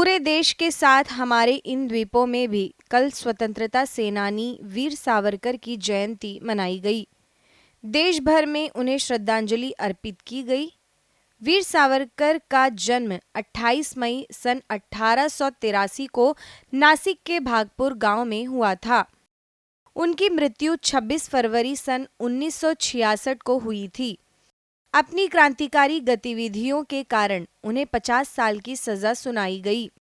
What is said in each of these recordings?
पूरे देश के साथ हमारे इन द्वीपों में भी कल स्वतंत्रता सेनानी वीर सावरकर की जयंती मनाई गई। देश भर में उन्हें श्रद्धांजलि अर्पित की गई। वीर सावरकर का जन्म 28 मई सन 1883 को नासिक के भागपुर गांव में हुआ था। उनकी मृत्यु 26 फरवरी सन 1966 को हुई थी। अपनी क्रांतिकारी गतिविधियों के कारण उन्हें 50 साल की सजा सुनाई गई।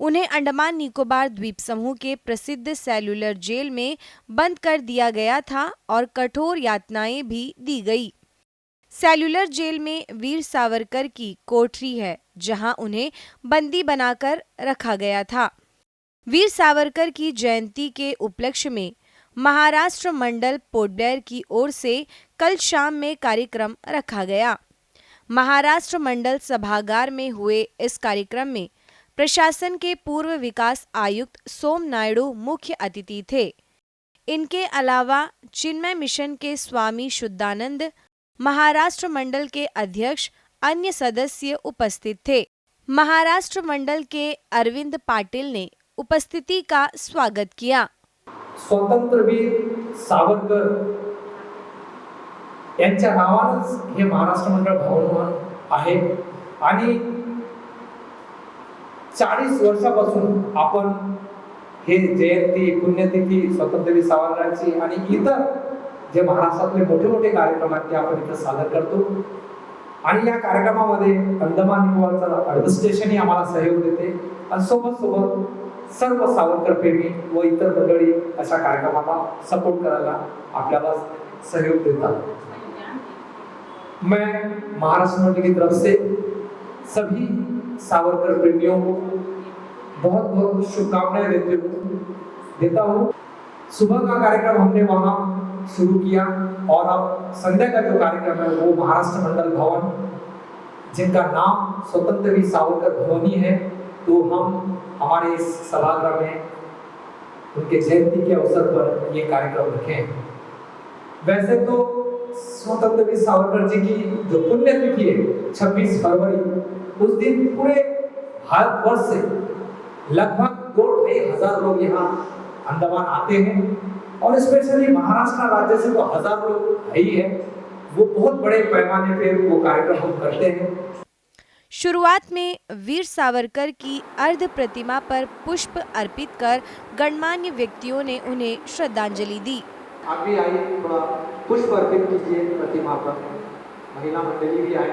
उन्हें अंडमान निकोबार द्वीप समूह के प्रसिद्ध सेल्युलर जेल में बंद कर दिया गया था और कठोर यातनाएं भी दी गई। सेल्युलर जेल में वीर सावरकर की कोठरी है, जहां उन्हें बंदी बनाकर रखा गया था। वीर सावरकर की जयंती के उपलक्ष्य में महाराष्ट्र मंडल पोर्ट ब्लेयर की ओर से कल शाम में कार्यक्रम रखा गया। महाराष्ट्र मंडल सभागार में हुए इस कार्यक्रम में प्रशासन के पूर्व विकास आयुक्त सोम नायडू मुख्य अतिथि थे। इनके अलावा चिन्मय मिशन के स्वामी शुद्धानंद, महाराष्ट्र मंडल के अध्यक्ष, अन्य सदस्य उपस्थित थे। महाराष्ट्र मंडल के अरविंद पाटिल ने उपस्थिति का स्वागत किया। स्वातंत्र्यवीर सावरकर यांच्या नावानंच हे महाराष्ट्र मंडळ भवन आहे आणि 40 वर्षापासून आपण हे जयंती, पुण्यतिथी स्वातंत्र्यवीर सावरकरांची आणि इतर जे महाराष्ट्रातले मोठे मोठे कार्यक्रम आहेत ते आपण इथं सादर करतो। आणि या कार्यक्रमामध्ये अंदमान निकोबारचं ॲडमिनिस्ट्रेशनही आम्हाला सहयोग देते आणि सोबत सर्व सावरकर प्रेमी व इतर मंडळी अशा कार्यक्रमाला सपोर्ट करायला आपल्याला सहयोग देतात। मैं महाराष्ट्र मंडल की तरफ से सभी सावरकर प्रेमियों को बहुत बहुत शुभकामनाएं देता हूँ। सुबह का कार्यक्रम हमने वहाँ शुरू किया और अब संध्या का जो कार्यक्रम है वो महाराष्ट्र मंडल भवन, जिनका नाम स्वतंत्रवीर सावरकर भवन ही है, तो हम हमारे इस सभागृह में उनके जयंती के अवसर पर ये कार्यक्रम रखे हैं। वैसे तो स्वतंत्रवीर सावरकर जी की जो पुण्यतिथि है 26 फरवरी, उस दिन पूरे भारतवर्ष से लगभग 2,500 लोग यहाँ अंडमान आते हैं और स्पेशली महाराष्ट्र राज्य से तो हजारों लोग है ही है। वो बहुत बड़े पैमाने पे वो कार्यक्रम हम करते हैं। शुरुआत में वीर सावरकर की अर्ध प्रतिमा पर पुष्प अर्पित कर गणमान्य व्यक्तियों ने उन्हें श्रद्धांजलि दी। आप भी आइए, थोड़ा पुष्प अर्पित कीजिए प्रतिमा पर। महिला मंडली भी आए,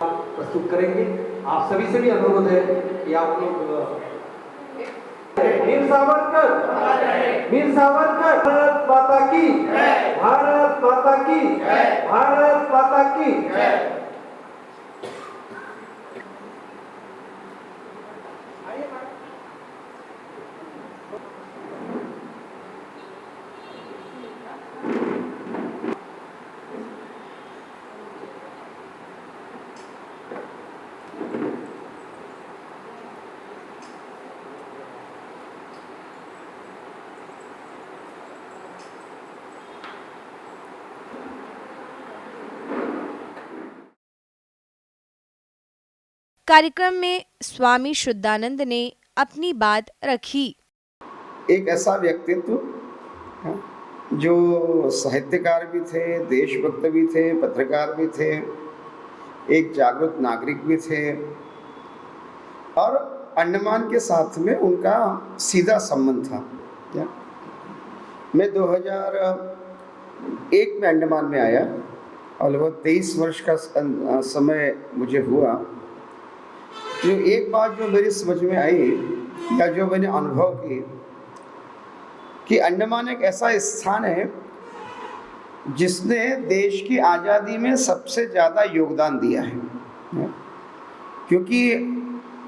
प्रस्तुत करेंगे। आप सभी से भी अनुरोध है कि आप लोग वीर सावरकर, वीर सावरकर, भारत माता की, भारत माता की, भारत माता की। कार्यक्रम में स्वामी शुद्धानंद ने अपनी बात रखी। एक ऐसा व्यक्तित्व जो साहित्यकार भी थे, देशभक्त भी थे, पत्रकार भी थे, एक जागरूक नागरिक भी थे और अंडमान के साथ में उनका सीधा संबंध था। क्या मैं 2001 में अंडमान में आया और लगभग 23 वर्ष का समय मुझे हुआ। जो एक बात जो मेरी समझ में आई या जो मैंने अनुभव की कि अंडमान एक ऐसा स्थान है जिसने देश की आज़ादी में सबसे ज़्यादा योगदान दिया है, क्योंकि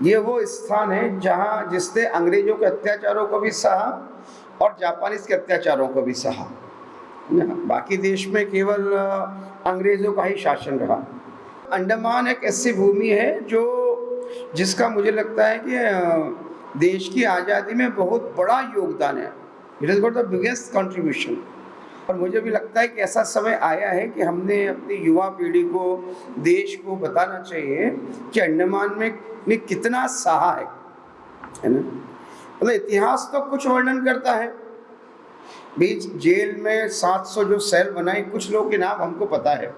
ये वो स्थान है जहाँ जिसने अंग्रेज़ों के अत्याचारों को भी सहा और जापानीज़ के अत्याचारों को भी सहा। बाकी देश में केवल अंग्रेज़ों का ही शासन रहा। अंडमान एक ऐसी भूमि है जो जिसका मुझे लगता है कि देश की आज़ादी में बहुत बड़ा योगदान है। It has got the biggest contribution. और मुझे भी लगता है कि ऐसा समय आया है कि हमने अपनी युवा पीढ़ी को, देश को बताना चाहिए कि अंडमान में कितना सहा है। है ना। मतलब इतिहास तो कुछ वर्णन करता है। बीच जेल में 700 जो सेल बनाए, कुछ लोगों के नाम हमको पता है,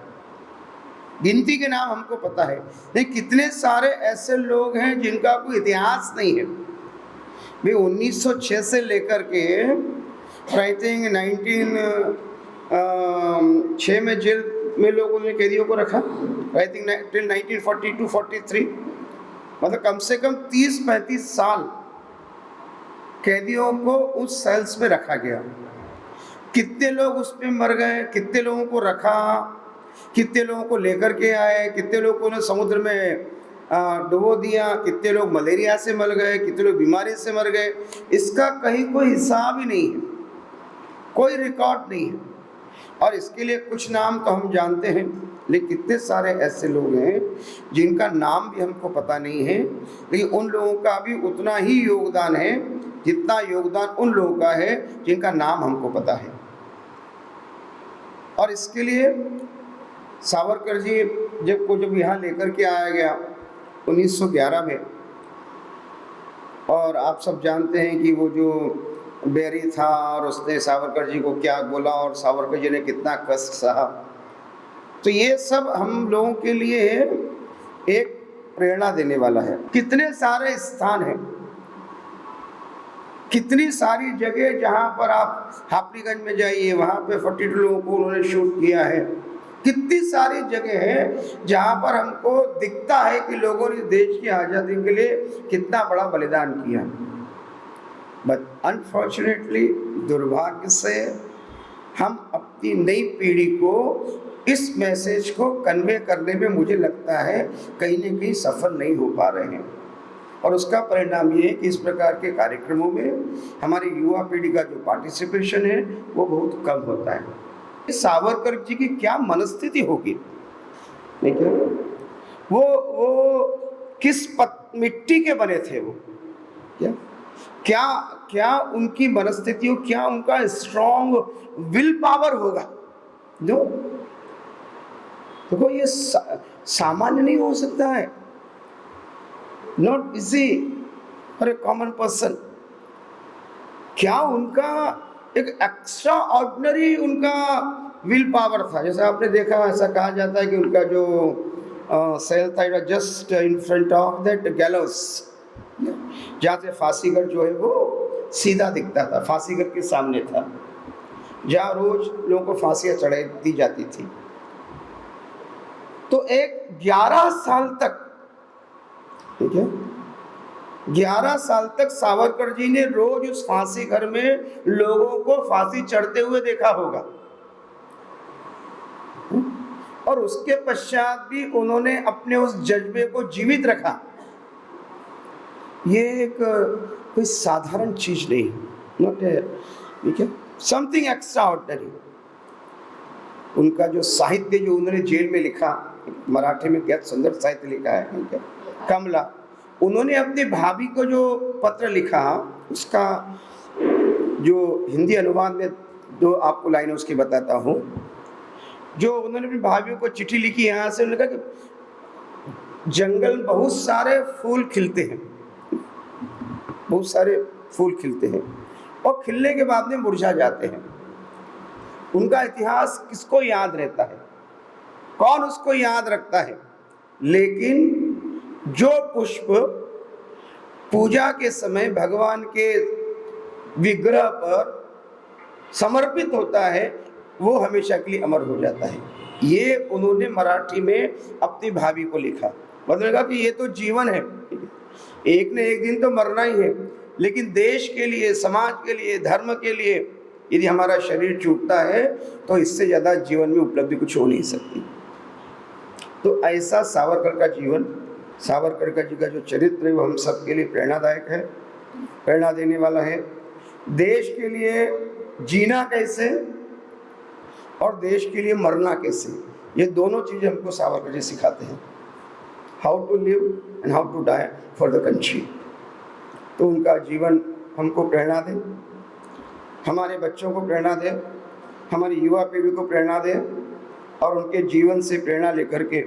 गिनती के नाम हमको पता है, लेकिन कितने सारे ऐसे लोग हैं जिनका कोई इतिहास नहीं है। भाई 1906 से लेकर के आई थिंक 1906 में जेल में लोगों ने कैदियों को रखा, आई थिंक टिल 1942-43, मतलब कम से कम 30-35 साल कैदियों को उस सेल्स में रखा गया। कितने लोग उसमें मर गए, कितने लोगों को रखा, कितने लोगों को लेकर के आए, कितने लोगों ने समुद्र में डुबो दिया, कितने लोग मलेरिया से मर गए, कितने लोग बीमारी से मर गए, इसका कहीं कोई हिसाब ही नहीं है, कोई रिकॉर्ड नहीं है। और इसके लिए कुछ नाम तो हम जानते हैं, लेकिन कितने सारे ऐसे लोग हैं जिनका नाम भी हमको पता नहीं है, लेकिन उन लोगों का भी उतना ही योगदान है जितना योगदान उन लोगों का है जिनका नाम हमको पता है। और इसके लिए सावरकर जी जब यहाँ लेकर के आया गया 1911 में, और आप सब जानते हैं कि वो जो बेरी था और उसने सावरकर जी को क्या बोला और सावरकर जी ने कितना कष्ट सहा, तो ये सब हम लोगों के लिए एक प्रेरणा देने वाला है। कितने सारे स्थान हैं, कितनी सारी जगह जहाँ पर आप हापड़ीगंज में जाइए, वहाँ पे 42 लोगों को उन्होंने शूट किया है। कितनी सारी जगह है जहाँ पर हमको दिखता है कि लोगों ने देश की आज़ादी के लिए कितना बड़ा बलिदान किया। बट अनफॉर्चुनेटली, दुर्भाग्य से हम अपनी नई पीढ़ी को इस मैसेज को कन्वे करने में मुझे लगता है कहीं न कहीं सफल नहीं हो पा रहे हैं। और उसका परिणाम ये है कि इस प्रकार के कार्यक्रमों में हमारी युवा पीढ़ी का जो पार्टिसिपेशन है वो बहुत कम होता है। सावरकर जी की क्या मनस्थिति होगी, देखिए वो किस मिट्टी के बने थे, वो क्या उनकी मनस्थिति हो, क्या उनका स्ट्रॉन्ग विल पावर होगा जो देखो ये सामान्य नहीं हो सकता है, not easy for a common person. क्या उनका एक एक्स्ट्रा ऑर्डिनरी उनका विल पावर था। जैसे आपने देखा, ऐसा कहा जाता है कि उनका जो सेल था just in front of that gallows, जहाँ से फांसीगर जो है वो सीधा दिखता था, फांसीगर के सामने था, जहाँ रोज लोगों को फांसियाँ चढ़ाई दी जाती थी। तो एक 11 साल तक, ठीक है, 11 साल तक सावरकर जी ने रोज उस फांसी घर में लोगों को फांसी चढ़ते हुए देखा होगा, और उसके पश्चात भी उन्होंने अपने उस जज्बे को जीवित रखा। ये एक कोई साधारण चीज नहीं, नॉट ठीक है, समथिंग एक्स्ट्रा ऑर्डिनरी। उनका जो साहित्य जो उन्होंने जेल में लिखा, मराठी में क्या सुंदर साहित्य लिखा है, ठीक है, कमला। उन्होंने अपनी भाभी को जो पत्र लिखा, उसका जो हिंदी अनुवाद में दो आपको लाइनें उसकी बताता हूँ। जो उन्होंने अपनी भाभी को चिट्ठी लिखी यहाँ से, उन्होंने कहा कि जंगल बहुत सारे फूल खिलते हैं, बहुत सारे फूल खिलते हैं और खिलने के बाद में मुरझा जाते हैं। उनका इतिहास किसको याद रहता है, कौन उसको याद रखता है, लेकिन जो पुष्प पूजा के समय भगवान के विग्रह पर समर्पित होता है वो हमेशा के लिए अमर हो जाता है। ये उन्होंने मराठी में अपनी भाभी को लिखा। मतलब कहा कि ये तो जीवन है, एक न एक दिन तो मरना ही है, लेकिन देश के लिए, समाज के लिए, धर्म के लिए यदि हमारा शरीर छूटता है तो इससे ज़्यादा जीवन में उपलब्धि कुछ हो नहीं सकती। तो ऐसा सावरकर का जीवन, सावरकर का जी का जो चरित्र है वो हम सब के लिए प्रेरणादायक है, प्रेरणा देने वाला है। देश के लिए जीना कैसे और देश के लिए मरना कैसे, ये दोनों चीज़ें हमको सावरकर जी सिखाते हैं। How to live and how to die for the country. तो उनका जीवन हमको प्रेरणा दे, हमारे बच्चों को प्रेरणा दे, हमारी युवा पीढ़ी को प्रेरणा दे, और उनके जीवन से प्रेरणा लेकर के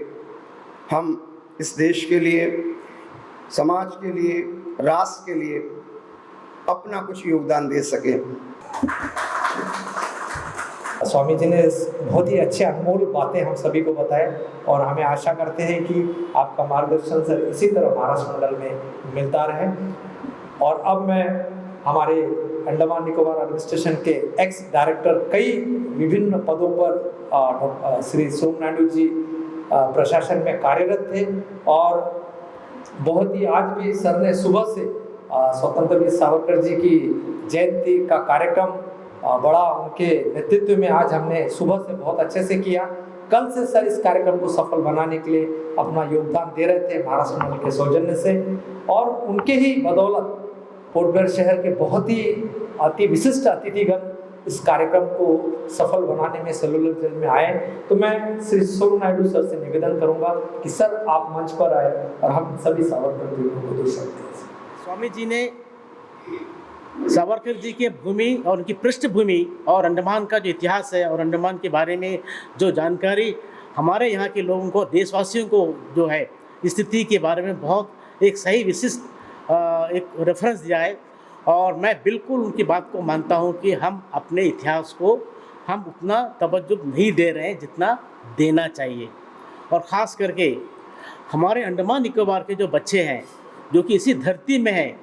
हम इस देश के लिए समाज के लिए, राष्ट्र के लिए अपना कुछ योगदान दे सकें। स्वामी जी ने बहुत ही अच्छे अनमोल बातें हम सभी को बताए और हमें आशा करते हैं कि आपका मार्गदर्शन सर इसी तरह महाराष्ट्र मंडल में मिलता रहे। और अब मैं हमारे अंडमान निकोबार एडमिनिस्ट्रेशन के एक्स डायरेक्टर, कई विभिन्न पदों पर श्री सोम नायडू जी प्रशासन में कार्यरत थे और बहुत ही आज भी सर ने सुबह से स्वतंत्र वीर सावरकर जी की जयंती का कार्यक्रम बड़ा उनके नेतृत्व में आज हमने सुबह से बहुत अच्छे से किया। कल से सर इस कार्यक्रम को सफल बनाने के लिए अपना योगदान दे रहे थे महाराष्ट्र मंडल के सौजन्य से, और उनके ही बदौलत पोर्ट ब्लेयर शहर के बहुत ही अति विशिष्ट अतिथिगण इस कार्यक्रम को सफल बनाने में सेलुलर जेल में आए। तो मैं श्री सोम नायडू सर से निवेदन करूंगा कि सर आप मंच पर आए और हम सभी सावरकर जी को दे सकते हैं। स्वामी जी ने सावरकर जी के भूमि और उनकी पृष्ठभूमि और अंडमान का जो इतिहास है और अंडमान के बारे में जो जानकारी हमारे यहाँ के लोगों को, देशवासियों को जो है स्थिति के बारे में बहुत एक सही विशिष्ट एक रेफरेंस दिया है। और मैं बिल्कुल उनकी बात को मानता हूँ कि हम अपने इतिहास को हम उतना तवज्जो नहीं दे रहे हैं जितना देना चाहिए। और ख़ास करके हमारे अंडमान निकोबार के जो बच्चे हैं जो कि इसी धरती में हैं,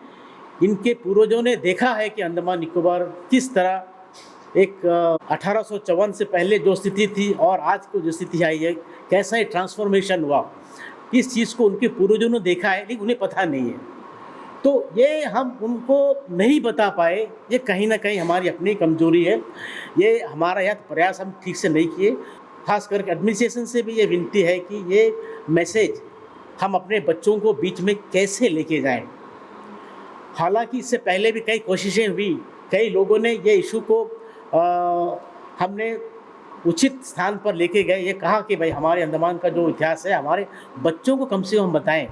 इनके पूर्वजों ने देखा है कि अंडमान निकोबार किस तरह एक 1854 से पहले जो स्थिति थी और आज को जो स्थिति आई है, कैसा ही ट्रांसफॉर्मेशन हुआ, इस चीज़ को उनके पूर्वजों ने देखा है लेकिन उन्हें पता नहीं है। तो ये हम उनको नहीं बता पाए, ये कहीं ना कहीं हमारी अपनी कमजोरी है। ये हमारा यह प्रयास हम ठीक से नहीं किए। खास करके एडमिनिस्ट्रेशन से भी ये विनती है कि ये मैसेज हम अपने बच्चों को बीच में कैसे लेके जाएं। हालांकि इससे पहले भी कई कोशिशें हुई, कई लोगों ने ये इशू को हमने उचित स्थान पर लेके गए। ये कहा कि भाई हमारे अंडमान का जो इतिहास है हमारे बच्चों को कम से कम बताएं,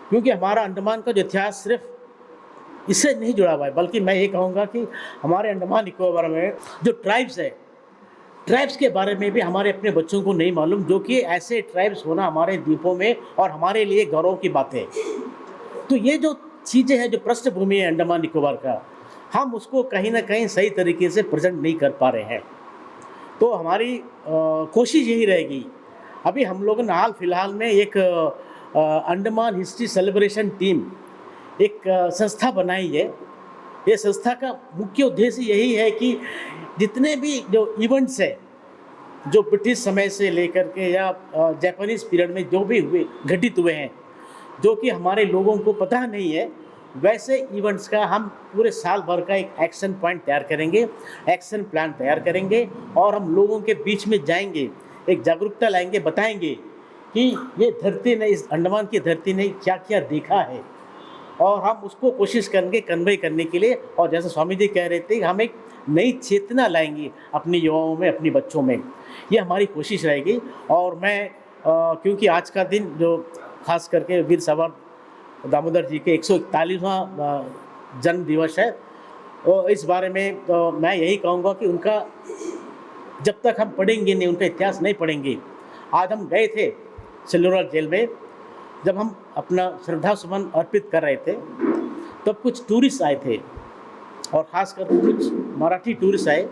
क्योंकि हमारा अंडमान का जो इतिहास सिर्फ इससे नहीं जुड़ा हुआ है, बल्कि मैं ये कहूँगा कि हमारे अंडमान निकोबार में जो ट्राइब्स है, ट्राइब्स के बारे में भी हमारे अपने बच्चों को नहीं मालूम, जो कि ऐसे ट्राइब्स होना हमारे द्वीपों में और हमारे लिए गौरव की बात है। तो ये जो चीज़ें हैं, जो पृष्ठभूमि है अंडमान निकोबार का, हम उसको कहीं ना कहीं सही तरीके से प्रेजेंट नहीं कर पा रहे हैं। तो हमारी कोशिश यही रहेगी। अभी हम लोगों ने हाल फिलहाल में एक अंडमान हिस्ट्री सेलिब्रेशन टीम एक संस्था बनाई है। ये संस्था का मुख्य उद्देश्य यही है कि जितने भी जो इवेंट्स है जो ब्रिटिश समय से लेकर के या जापानीज़ पीरियड में जो भी हुए घटित हुए हैं, जो कि हमारे लोगों को पता नहीं है, वैसे इवेंट्स का हम पूरे साल भर का एक एक्शन पॉइंट तैयार करेंगे, एक्शन प्लान तैयार करेंगे और हम लोगों के बीच में जाएंगे, एक जागरूकता लाएंगे, बताएंगे कि ये धरती ने, इस अंडमान की धरती ने क्या क्या देखा है और हम उसको कोशिश करेंगे कन्वे करने के लिए। और जैसे स्वामी जी कह रहे थे, हम एक नई चेतना लाएंगे अपने युवाओं में, अपने बच्चों में, ये हमारी कोशिश रहेगी। और मैं क्योंकि आज का दिन जो खास करके वीर सावरकर दामोदर जी के 141वां जन्म दिवस है, और इस बारे में तो मैं यही कहूँगा कि उनका जब तक हम पढ़ेंगे नहीं, उनका इतिहास नहीं पढ़ेंगे। आज हम गए थे सेलुलर जेल में, जब हम अपना श्रद्धा सुमन अर्पित कर रहे थे, तब कुछ टूरिस्ट आए थे और ख़ासकर कुछ मराठी टूरिस्ट आए।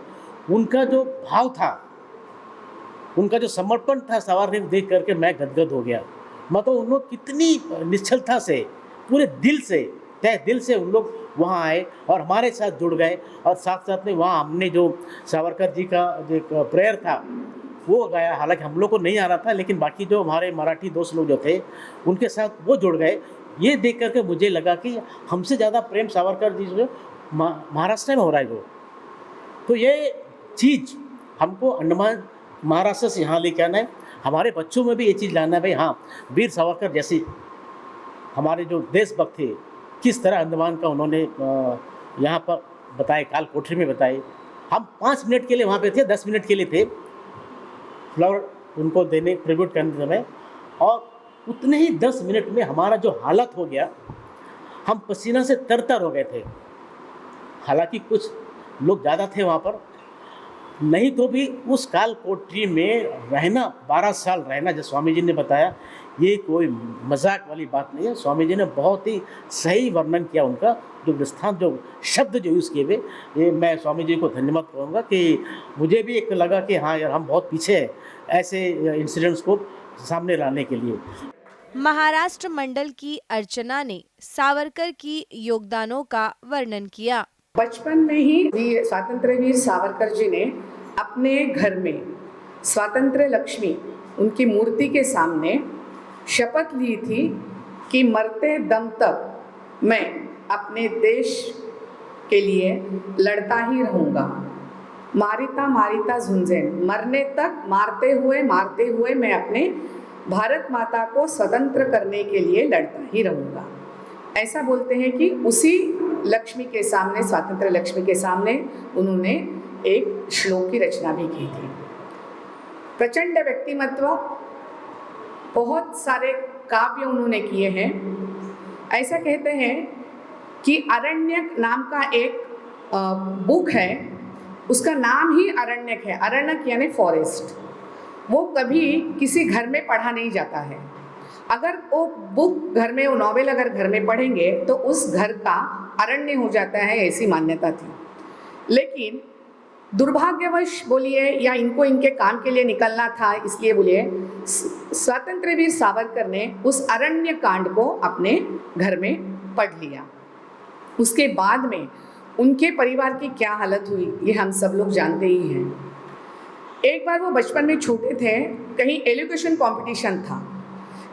उनका जो भाव था, उनका जो समर्पण था सावरकर देख करके मैं गदगद हो गया। मतलब उन लोग कितनी निश्चलता से, पूरे दिल से, तहे दिल से उन लोग वहाँ आए और हमारे साथ जुड़ गए। और साथ साथ में वहाँ हमने जो सावरकर जी का जो एक प्रेयर था वो गाया। हालांकि हम लोग को नहीं आ रहा था, लेकिन बाकी जो हमारे मराठी दोस्त लोग जो थे उनके साथ वो जुड़ गए। ये देख करके मुझे लगा कि हमसे ज़्यादा प्रेम सावरकर जी जो महाराष्ट्र में हो रहा है जो। तो ये चीज़ हमको अंडमान महाराष्ट्र से यहाँ लेके आना है, हमारे बच्चों में भी ये चीज़ लाना है। भाई हाँ, वीर सावरकर जैसे हमारे जो देशभक्त थे, किस तरह अंडमान का उन्होंने यहाँ पर बताए, काल कोठरी में बताए। हम 5 मिनट के लिए वहाँ पे थे, 10 मिनट के लिए थे फ्लावर उनको देने, ट्रिब्यूट करने समय, और उतने ही 10 मिनट में हमारा जो हालत हो गया, हम पसीना से तर-तर हो गए थे। हालांकि कुछ लोग ज़्यादा थे वहाँ पर, नहीं तो भी उस काल कोठरी में रहना, 12 साल रहना, जो स्वामी जी ने बताया, ये कोई मजाक वाली बात नहीं है। स्वामी जी ने बहुत ही सही वर्णन किया उनका, जो दृष्टांत, जो शब्द जो यूज़ किए हुए, ये मैं स्वामी जी को धन्यवाद कहूँगा कि मुझे भी एक लगा कि हाँ यार, हम बहुत पीछे हैं ऐसे इंसिडेंट्स को सामने लाने के लिए। महाराष्ट्र मंडल की अर्चना ने सावरकर की योगदानों का वर्णन किया। बचपन में ही स्वातंत्र्य वीर सावरकर जी ने अपने घर में स्वातंत्र्य लक्ष्मी, उनकी मूर्ति के सामने शपथ ली थी कि मरते दम तक मैं अपने देश के लिए लड़ता ही रहूँगा। मारिता मारिता झुंझेन, मरने तक मारते हुए मैं अपने भारत माता को स्वतंत्र करने के लिए लड़ता ही रहूँगा। ऐसा बोलते हैं कि उसी लक्ष्मी के सामने, स्वातंत्र्य लक्ष्मी के सामने उन्होंने एक श्लोक की रचना भी की थी। प्रचंड व्यक्तिमत्व, बहुत सारे काव्य उन्होंने किए हैं। ऐसा कहते हैं कि अरण्यक नाम का एक बुक है, उसका नाम ही अरण्यक है। अरण्यक यानी फॉरेस्ट। वो कभी किसी घर में पढ़ा नहीं जाता है। अगर वो बुक घर में, वो नॉवेल अगर घर में पढ़ेंगे तो उस घर का अरण्य हो जाता है, ऐसी मान्यता थी। लेकिन दुर्भाग्यवश बोलिए या इनको इनके काम के लिए निकलना था, इसलिए बोलिए स्वतंत्र वीर सावरकर ने उस अरण्य कांड को अपने घर में पढ़ लिया। उसके बाद में उनके परिवार की क्या हालत हुई ये हम सब लोग जानते ही हैं। एक बार वो बचपन में छोटे थे, कहीं एलोक्यूशन कंपटीशन था।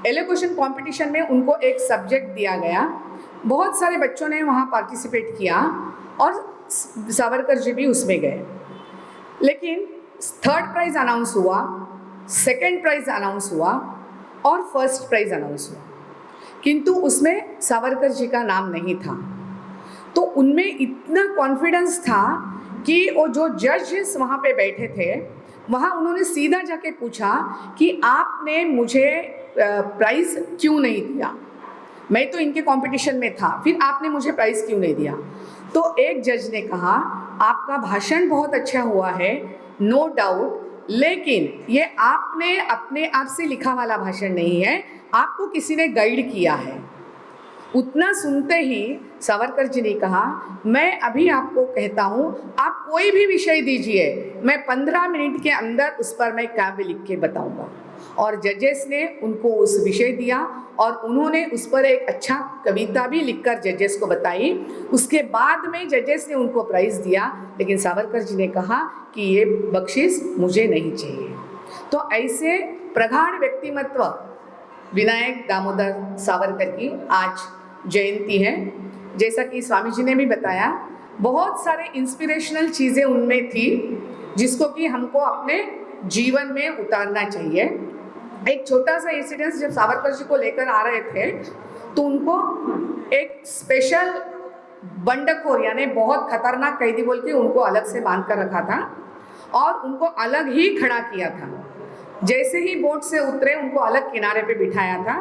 एलोक्यूशन कंपटीशन में उनको एक सब्जेक्ट दिया गया, बहुत सारे बच्चों ने वहाँ पार्टिसिपेट किया और सावरकर जी भी उसमें गए। लेकिन थर्ड प्राइज़ अनाउंस हुआ, सेकंड प्राइज़ अनाउंस हुआ और फर्स्ट प्राइज़ अनाउंस हुआ, किंतु उसमें सावरकर जी का नाम नहीं था। तो उनमें इतना कॉन्फिडेंस था कि वो जो जजेस वहाँ पे बैठे थे, वहाँ उन्होंने सीधा जाके पूछा कि आपने मुझे प्राइज़ क्यों नहीं दिया, मैं तो इनके कंपटीशन में था, फिर आपने मुझे प्राइज़ क्यों नहीं दिया। तो एक जज ने कहा, आपका भाषण बहुत अच्छा हुआ है, नो डाउट, लेकिन ये आपने अपने आप से लिखा वाला भाषण नहीं है, आपको किसी ने गाइड किया है। उतना सुनते ही सावरकर जी ने कहा, मैं अभी आपको कहता हूँ, आप कोई भी विषय दीजिए, मैं 15 मिनट के अंदर उस पर मैं काव्य लिख के बताऊँगा। और जजेस ने उनको उस विषय दिया और उन्होंने उस पर एक अच्छा कविता भी लिखकर जजेस को बताई। उसके बाद में जजेस ने उनको प्राइज़ दिया, लेकिन सावरकर जी ने कहा कि ये बख्शिश मुझे नहीं चाहिए। तो ऐसे प्रगाढ़ व्यक्तिमत्व विनायक दामोदर सावरकर की आज जयंती है। जैसा कि स्वामी जी ने भी बताया, बहुत सारे इंस्पिरेशनल चीज़ें उनमें थी जिसको कि हमको अपने जीवन में उतारना चाहिए। एक छोटा सा इंसिडेंस, जब सावरकर जी को लेकर आ रहे थे तो उनको एक स्पेशल बंडखोर यानी बहुत खतरनाक कैदी बोल के उनको अलग से बांध कर रखा था और उनको अलग ही खड़ा किया था। जैसे ही बोट से उतरे उनको अलग किनारे पे बिठाया था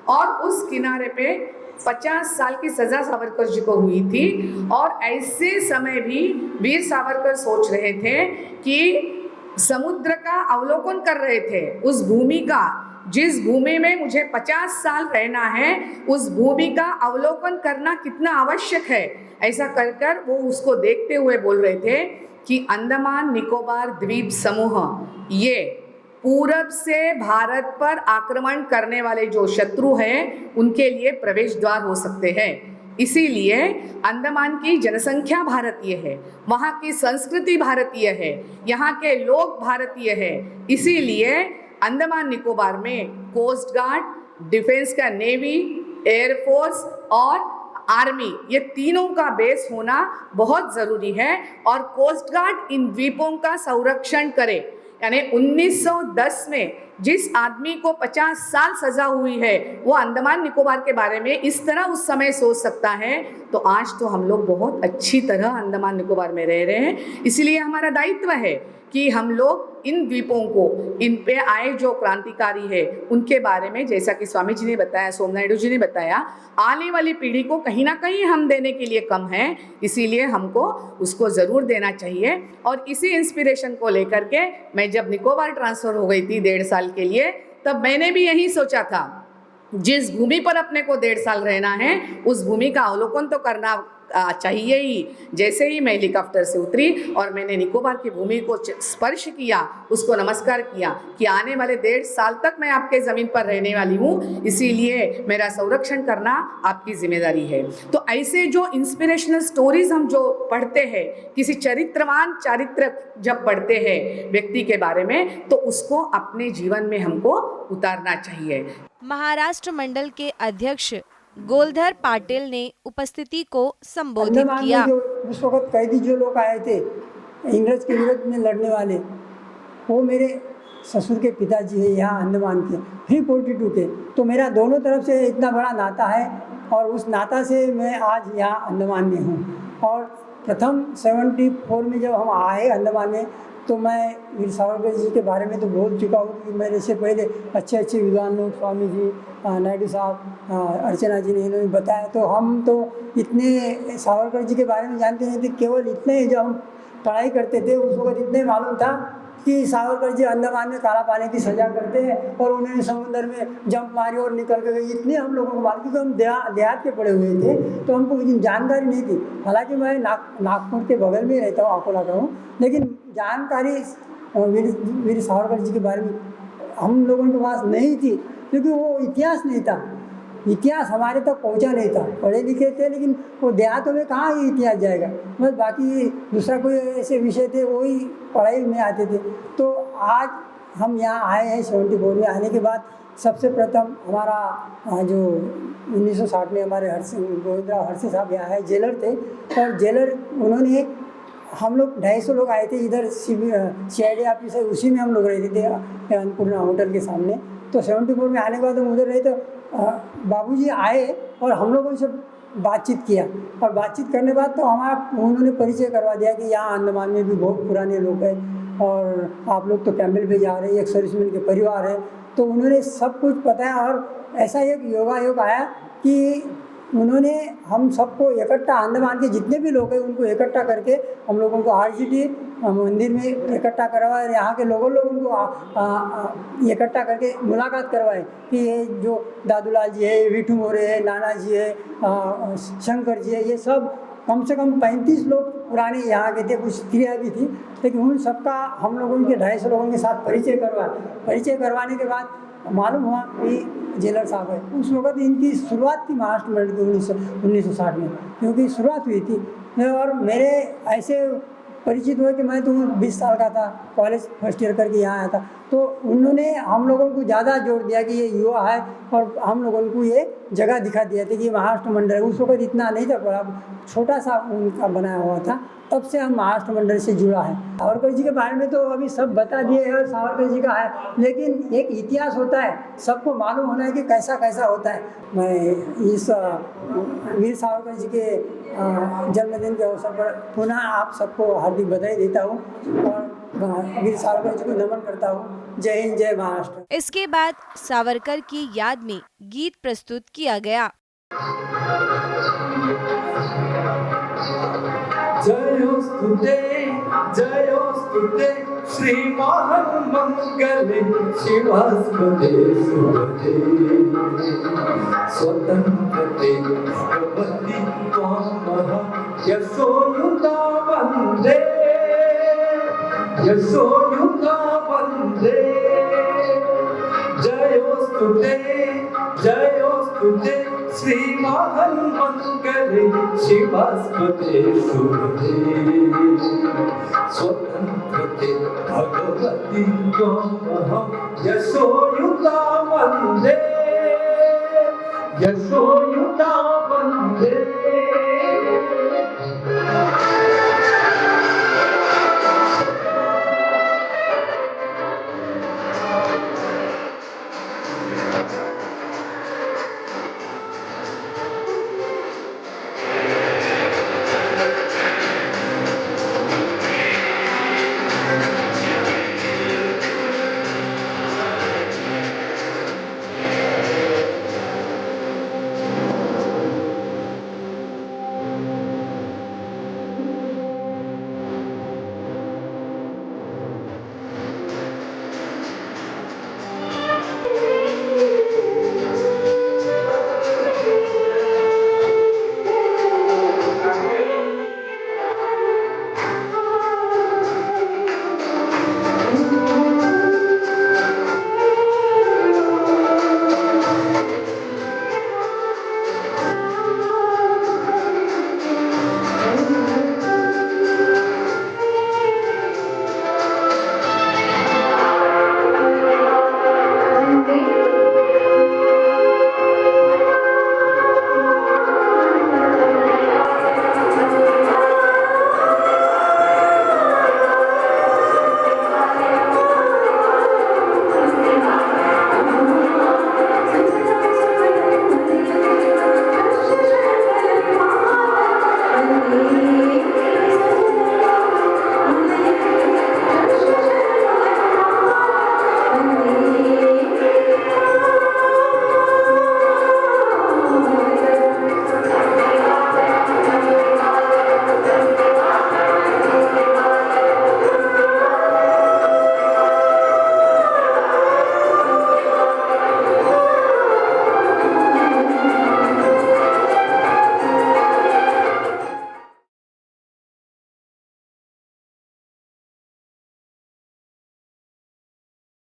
और उस किनारे पे 50 साल की सज़ा सावरकर जी को हुई थी। और ऐसे समय भी वीर सावरकर सोच रहे थे कि समुद्र का अवलोकन कर रहे थे, उस भूमि का, जिस भूमि में मुझे 50 साल रहना है, उस भूमि का अवलोकन करना कितना आवश्यक है। ऐसा कर कर वो उसको देखते हुए बोल रहे थे कि अंडमान निकोबार द्वीप समूह ये पूरब से भारत पर आक्रमण करने वाले जो शत्रु हैं उनके लिए प्रवेश द्वार हो सकते हैं। इसीलिए अंडमान की जनसंख्या भारतीय है, वहाँ की संस्कृति भारतीय है, यहाँ के लोग भारतीय हैं। इसीलिए अंडमान निकोबार में कोस्ट गार्ड, डिफेंस का नेवी, एयरफोर्स और आर्मी, ये तीनों का बेस होना बहुत ज़रूरी है। और कोस्ट गार्ड इन द्वीपों का संरक्षण करे। यानी 1910 में जिस आदमी को 50 साल सज़ा हुई है वो अंडमान निकोबार के बारे में इस तरह उस समय सोच सकता है, तो आज तो हम लोग बहुत अच्छी तरह अंडमान निकोबार में रह रहे हैं। इसलिए हमारा दायित्व है कि हम लोग इन द्वीपों को, इन पे आए जो क्रांतिकारी है उनके बारे में, जैसा कि स्वामी जी ने बताया, सोमनाइडू जी ने बताया, आने वाली पीढ़ी को कहीं ना कहीं हम देने के लिए कम है, इसीलिए हमको उसको ज़रूर देना चाहिए। और इसी इंस्पिरेशन को लेकर के मैं जब निकोबार ट्रांसफ़र हो गई थी 1.5 साल के लिए, तब मैंने भी यही सोचा था, जिस भूमि पर अपने को 1.5 साल रहना है उस भूमि का अवलोकन तो करना चाहिए ही। जैसे ही मैं हेलीकॉप्टर से उतरी और मैंने निकोबार की भूमि को स्पर्श किया, उसको नमस्कार किया कि आने वाले 1.5 साल तक मैं आपके ज़मीन पर रहने वाली हूँ, इसीलिए मेरा संरक्षण करना आपकी जिम्मेदारी है। तो ऐसे जो इंस्पिरेशनल स्टोरीज हम जो पढ़ते हैं, किसी चरित्रवान चारित्र जब पढ़ते हैं व्यक्ति के बारे में, तो उसको अपने जीवन में हमको उतारना चाहिए। महाराष्ट्र मंडल के अध्यक्ष गोलधर पाटिल ने उपस्थिति को संबोधित अंडमान किया। में जो उस वक्त कैदी जो लोग आए थे इंग्रज के विरुद्ध में लड़ने वाले, वो मेरे ससुर के पिताजी है यहाँ अंडमान के 342 के। तो मेरा दोनों तरफ से इतना बड़ा नाता है और उस नाता से मैं आज यहाँ अंडमान में हूँ। और प्रथम 74 में जब हम आए अंडमान में, तो मैं वीर सावरकर जी के बारे में तो बोल चुका हूँ कि मेरे से पहले अच्छे अच्छे विद्वान लोग, स्वामी जी, नायडू साहब, अर्चना जी ने, इन्होंने बताया। तो हम तो इतने सावरकर जी के बारे में जानते नहीं थे, केवल इतने जब हम पढ़ाई करते थे उस वक्त इतने मालूम था कि सावरकर जी अंडमान में काला पानी की सज़ा करते हैं और उन्होंने समुद्र में जंप मारी और निकल के गई। इतने हम लोगों को मालूम, क्योंकि हम देहात के पड़े हुए थे तो हमको जानकारी नहीं थी। हालांकि मैं नागपुर के बगल में रहता हूँ, अकोला का हूँ, लेकिन जानकारी वीर सावरकर जी के बारे में हम लोगों के पास नहीं थी, क्योंकि वो इतिहास नहीं था, इतिहास हमारे तक पहुंचा नहीं था। पढ़े लिखे थे लेकिन वो देहातों में कहाँ ये इतिहास जाएगा, बस बाकी दूसरा कोई ऐसे विषय थे वही पढ़ाई में आते थे। तो आज हम यहाँ आए हैं 74 में। आने के बाद सबसे प्रथम हमारा जो 1960 में हमारे गोविंदराव हरसी साहब यहाँ आए, जेलर थे, और जेलर उन्होंने, हम लोग 250 लोग आए थे इधर, CID ऑफिस है उसी में हम लोग रहते थे अन्नपूर्णा होटल के सामने। तो 74 में आने के बाद हम उधर रहे, तो बाबूजी आए और हम लोगों से बातचीत किया, और बातचीत करने के बाद तो उन्होंने परिचय करवा दिया कि यहाँ अंडमान में भी बहुत पुराने लोग हैं और आप लोग तो कैंपबेल पे जा रहे हैं, एक सर्विसमैन के परिवार है। तो उन्होंने सब कुछ बताया, और ऐसा एक योगायोग आया कि उन्होंने हम सबको इकट्ठा, अंडमान के जितने भी लोग हैं उनको इकट्ठा करके हम लोगों को RGT मंदिर में इकट्ठा करवाए, यहाँ के लोगों उनको इकट्ठा करके मुलाकात करवाए कि ये जो दादूलाल जी है, विठू मोरे है, नाना जी है, शंकर जी है, ये सब कम से कम 35 लोग पुराने यहाँ के थे, कुछ स्त्रियाँ भी थी, लेकिन उन सबका हम लोगों के 250 लोगों के साथ परिचय करवाया। परिचय करवाने के बाद मालूम हुआ कि जेलर साहब है। उस वक्त इनकी शुरुआत थी महाराष्ट्र मंडल की 1960 में, क्योंकि शुरुआत हुई थी। और मेरे ऐसे परिचित हुए कि मैं तो 20 साल का था, कॉलेज फर्स्ट ईयर करके यहाँ आया था, तो उन्होंने हम लोगों को ज़्यादा जोर दिया कि ये युवा है, और हम लोगों को ये जगह दिखा दिया था कि महाराष्ट्र मंडल है। उस वक्त इतना नहीं था, बड़ा छोटा सा उनका बनाया हुआ था, तब से हम महाराष्ट्र मंडल से जुड़ा है। सावरकर जी के बारे में तो अभी सब बता दिए हैं, सावरकर जी का है, लेकिन एक इतिहास होता है, सबको मालूम होना है कि कैसा कैसा होता है। मैं इस वीर सावरकर जी के जन्मदिन के अवसर पर पुनः आप सबको हार्दिक बधाई देता हूँ और वीर सावरकर जी को नमन करता हूँ। जय हिंद, जय महाराष्ट्र। इसके बाद सावरकर की याद में गीत प्रस्तुत किया गया। जयोस्तुते श्री महामंगले शिवास्पदे सुभदे स्वतंत्रते भगवती त्वामः यशोयुता वन्दे जयोस्तुते श्री महामंगले शिवास्पदे शुभदे स्वतंत्रते भगवती त्वामः यशोयुता वन्दे